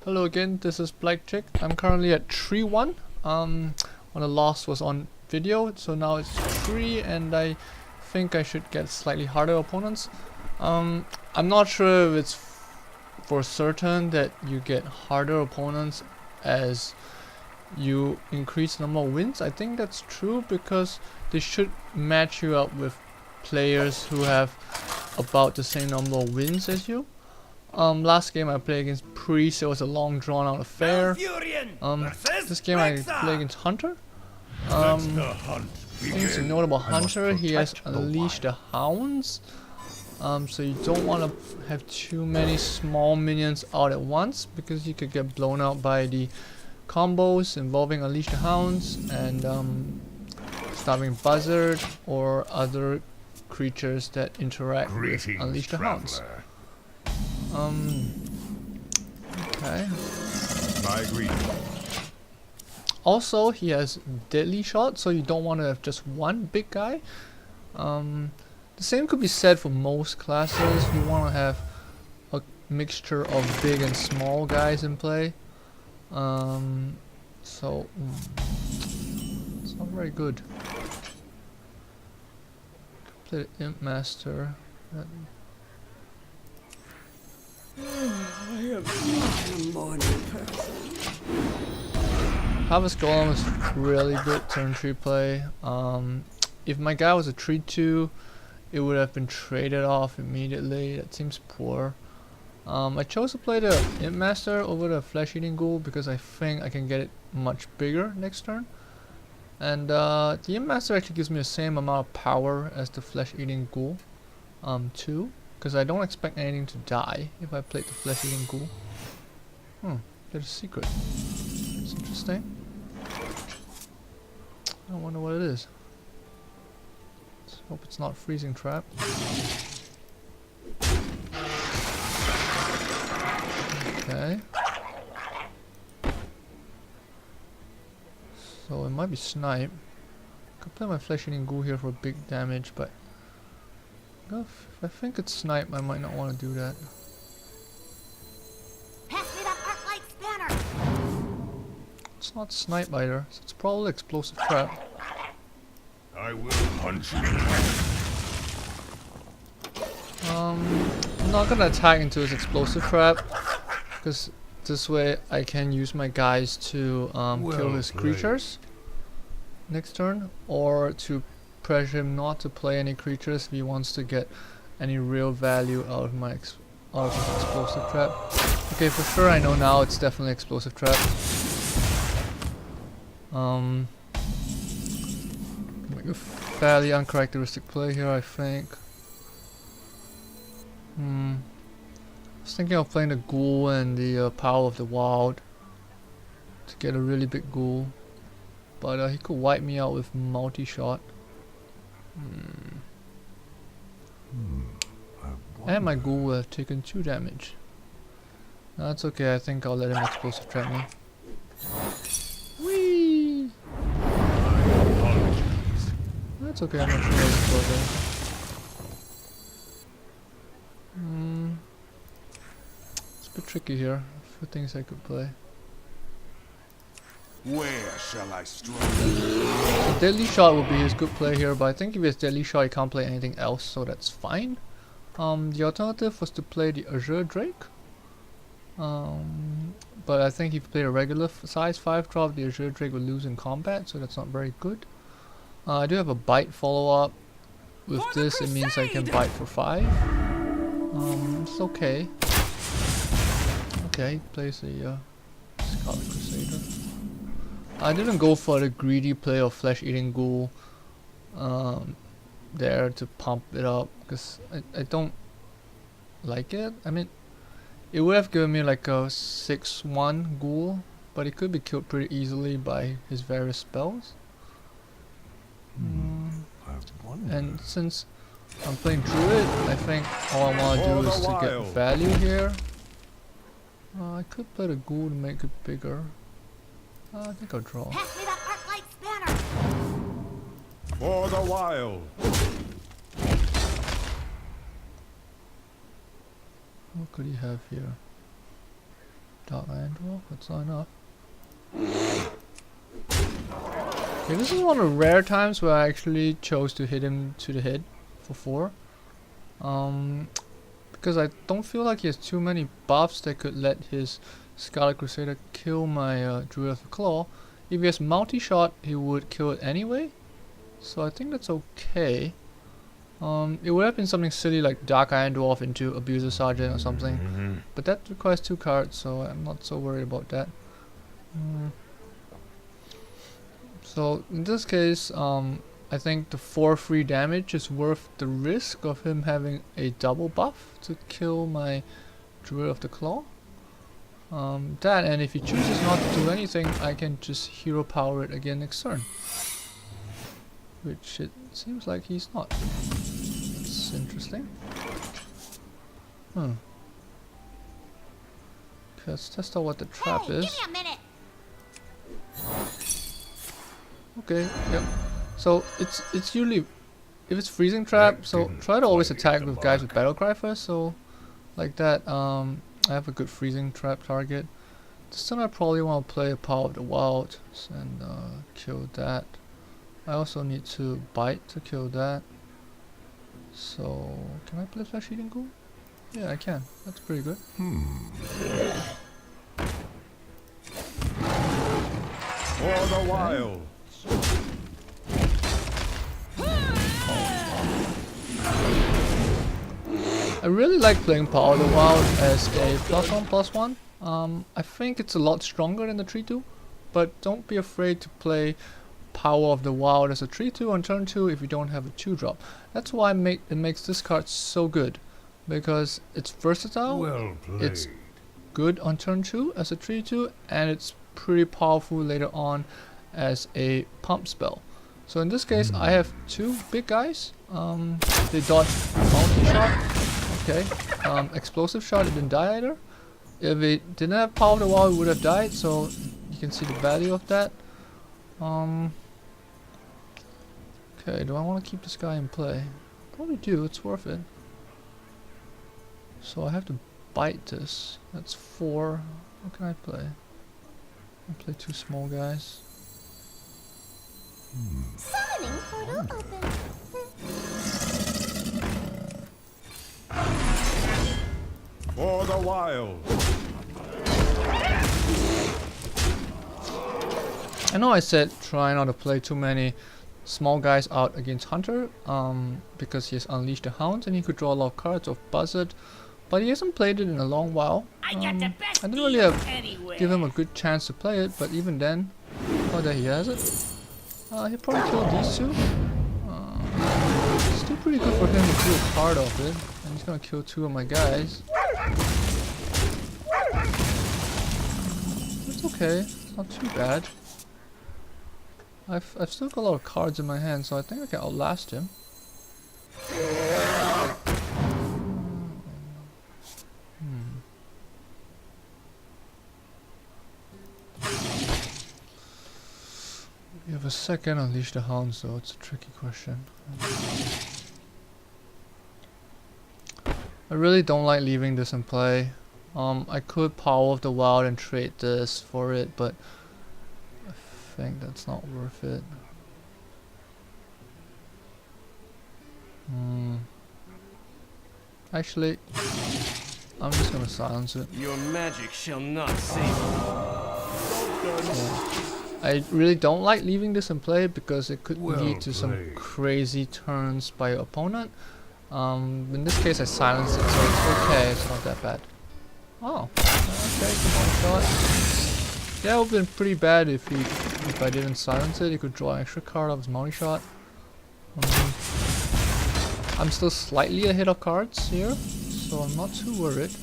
Hello again, this is Black Chick. I'm currently at 3-1. When the loss was on video, so now it's 3 and I think I should get slightly harder opponents. I'm not sure if it's for certain that you get harder opponents as you increase the number of wins. I think that's true because they should match you up with players who have about the same number of wins as you. Last game I played against Priest, it was a long drawn out affair. This game I played against Hunter. He's a notable Hunter, he has Unleashed the Hounds. So you don't want to have too many small minions out at once because you could get blown out by the combos involving Unleash the Hounds and Starving Buzzard or other creatures that interact with Unleash the Hounds. Okay. I agree. Also, he has Deadly Shot, so you don't want to have just one big guy. The same could be said for most classes. You want to have a mixture of big and small guys in play. It's not very good. Play the Imp Master. I am not a morning person. Harvest Golem is really good turn 3 play. If my guy was a 3-2, it would have been traded off immediately. That seems poor. I chose to play the Imp Master over the Flesh Eating Ghoul because I think I can get it much bigger next turn. And the Imp Master actually gives me the same amount of power as the Flesh Eating Ghoul too. Because I don't expect anything to die if I played the Flesh Eating Ghoul. There's a secret. It's interesting. I wonder what it is. Let's hope it's not Freezing Trap. Okay. So it might be Snipe. Could play my Flesh Eating Ghoul here for big damage, but if I think it's Snipe, I might not want to do that. Pass me that arc-light spanner. It's not Snipe either, so it's probably Explosive Trap. I will punch you. I'm not gonna attack into his Explosive Trap, because this way I can use my guys to kill his creatures next turn, or to pressure him not to play any creatures if he wants to get any real value out of my his Explosive Trap. Okay, for sure I know now it's definitely Explosive Trap. Make a fairly uncharacteristic play here, I think. I was thinking of playing the Ghoul and the Power of the Wild to get a really big Ghoul, but he could wipe me out with multi-shot. And my Ghoul will have taken 2 damage. That's okay, I think I'll let him Explosive Trap me. Whee! That's okay, I'm not sure what it's It's a bit tricky here. A few things I could play. Where shall I strike? So Deadly Shot would be his good play here, but I think if he has Deadly Shot he can't play anything else, so that's fine. The alternative was to play the Azure Drake. But I think if you played a regular size 5 drop, the Azure Drake would lose in combat, so that's not very good. I do have a Bite follow-up. With this it means I can Bite for 5. It's okay. Okay, he plays a Scarlet Crusader. I didn't go for the greedy play of Flesh Eating Ghoul there to pump it up because I don't like it. I mean, it would have given me like a 6-1 Ghoul, but it could be killed pretty easily by his various spells. And since I'm playing Druid, I think all I want to do is to get value here. I could play the Ghoul to make it bigger. I think I'll draw. Pass me that arc-light spanner. For the wild. What could he have here? Dark Iron Dwarf, that's not enough. Okay, this is one of the rare times where I actually chose to hit him to the head for 4. Because I don't feel like he has too many buffs that could let his Scarlet Crusader kill my Druid of the Claw. If he has multi-shot, he would kill it anyway. So I think that's okay. It would have been something silly like Dark Iron Dwarf into Abuser Sergeant or something. But that requires 2 cards, so I'm not so worried about that. So in this case, I think the 4 free damage is worth the risk of him having a double buff to kill my Druid of the Claw. That, and if he chooses not to do anything, I can just hero power it again next turn. Which it seems like he's not. That's interesting. Okay, let's test out what the trap is. Give me a minute. Okay, yep. So it's usually, if it's freezing trap, so try to always attack with guys with battle cry first. So like that, I have a good freezing trap target. This time I probably want to play a Power of the Wild and kill that. I also need to bite to kill that. So can I play Flash Eating Ghoul? Yeah, I can. That's pretty good. For the wild. I really like playing Power of the Wild as a +1/+1. I think it's a lot stronger than the 3/2, but don't be afraid to play Power of the Wild as a 3/2 on turn 2 if you don't have a 2-drop. That's why it makes this card so good, because it's versatile, Well played. it's good on turn 2 as a 3/2, and it's pretty powerful later on as a pump spell. So in this case I have 2 big guys. They dodge multi-shot. Okay, explosive shot, it didn't die either. If it didn't have Power of the Wild, it would have died, so you can see the value of that. Okay, do I want to keep this guy in play? Probably do, it's worth it. So I have to bite this. That's 4. What can I play? I'll play 2 small guys. Summoning portal open. For the wild. I know I said try not to play too many small guys out against Hunter, because he has Unleashed the Hounds and he could draw a lot of cards of Buzzard, but he hasn't played it in a long while. I didn't really give him a good chance to play it, but even then, oh, there he has it. He'll probably kill these 2. Still pretty good for him to kill a card off it, and he's gonna kill 2 of my guys. It's okay, it's not too bad. I've still got a lot of cards in my hand, so I think I can outlast him. We have a second Unleash the Hound, so it's a tricky question. I really don't like leaving this in play. I could Power of the Wild and trade this for it, but I think that's not worth it. Actually, I'm just gonna silence it. Your magic shall not save you. I really don't like leaving this in play because it could Well lead to some played. crazy turns by your opponent. In this case I silenced it, so it's okay, it's not that bad. Oh, okay, come on, shot. Yeah, it would have been pretty bad if I didn't silence it. He could draw an extra card off his multi-shot. I'm still slightly ahead of cards here, so I'm not too worried.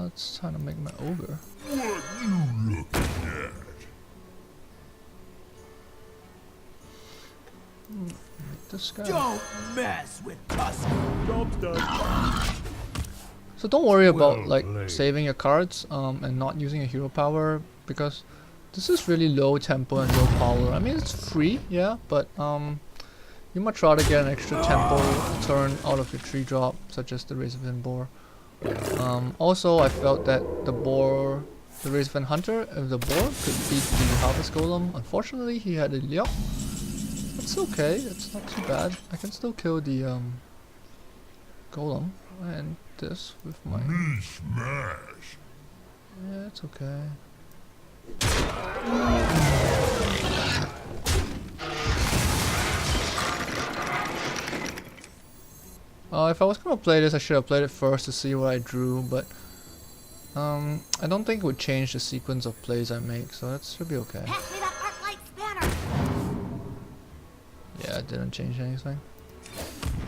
It's time to make my ogre. What you looking at? Make this guy. Don't mess with Tusk. So don't worry about Well like played. saving your cards and not using a hero power, because this is really low tempo and low power. I mean, it's free, yeah, but you much rather get an extra tempo turn out of your 3-drop, such as the Race of Inbor, Also, I felt that the Raven Hunter, if the boar could beat the Harvest Golem. Unfortunately, he had a Liao. It's okay, it's not too bad. I can still kill the Golem and this with my... Smash. Yeah, it's okay. If I was gonna play this, I should have played it first to see what I drew, but I don't think it would change the sequence of plays I make, so that should be okay. Pass me that arc light spanner. Yeah, it didn't change anything.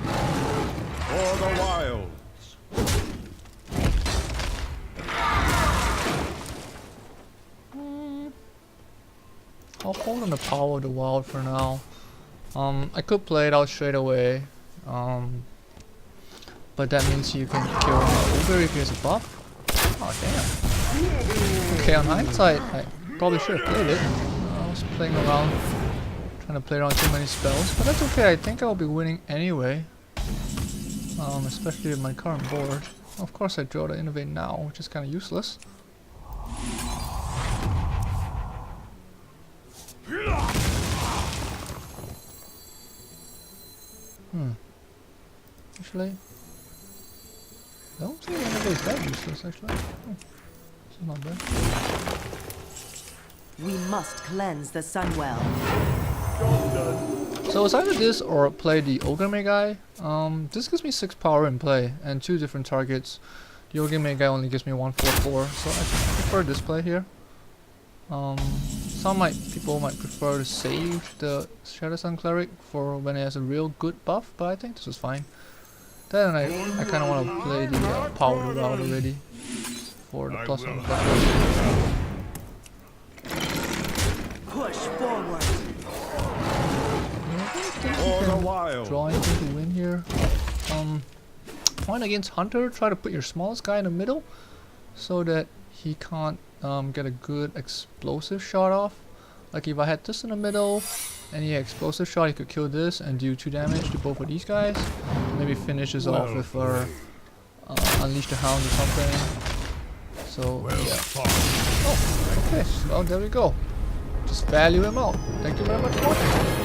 For the wilds. I'll hold on the power of the wild for now. I could play it out straight away, but that means you can kill Uber if he has a buff. Oh damn. Okay, on hindsight, I probably should have played it. I was playing around, trying to play around too many spells, but that's okay. I think I'll be winning anyway, especially with my current board. Of course, I draw the Innovate now, which is kind of useless. Actually, I don't think Innovate is that useless actually. This is not bad. We must cleanse the Sunwell. So it's either this or play the Ogre guy. This gives me 6 power in play and 2 different targets. The Ogre guy only gives me 144, so I prefer this play here. Some people might prefer to save the Shadow Sun Cleric for when it has a real good buff, but I think this is fine. Then I kind of want to play the power route already for the +1/+1. Push forward. For the wild. Draw anything to win here. Point against Hunter, try to put your smallest guy in the middle so that he can't get a good explosive shot off. Like if I had this in the middle and he had explosive shot, he could kill this and do 2 damage to both of these guys. Maybe finish this off with Unleash the Hound or something. So yeah. Oh, okay. Well, there we go. Just value him out. Thank you very much for watching.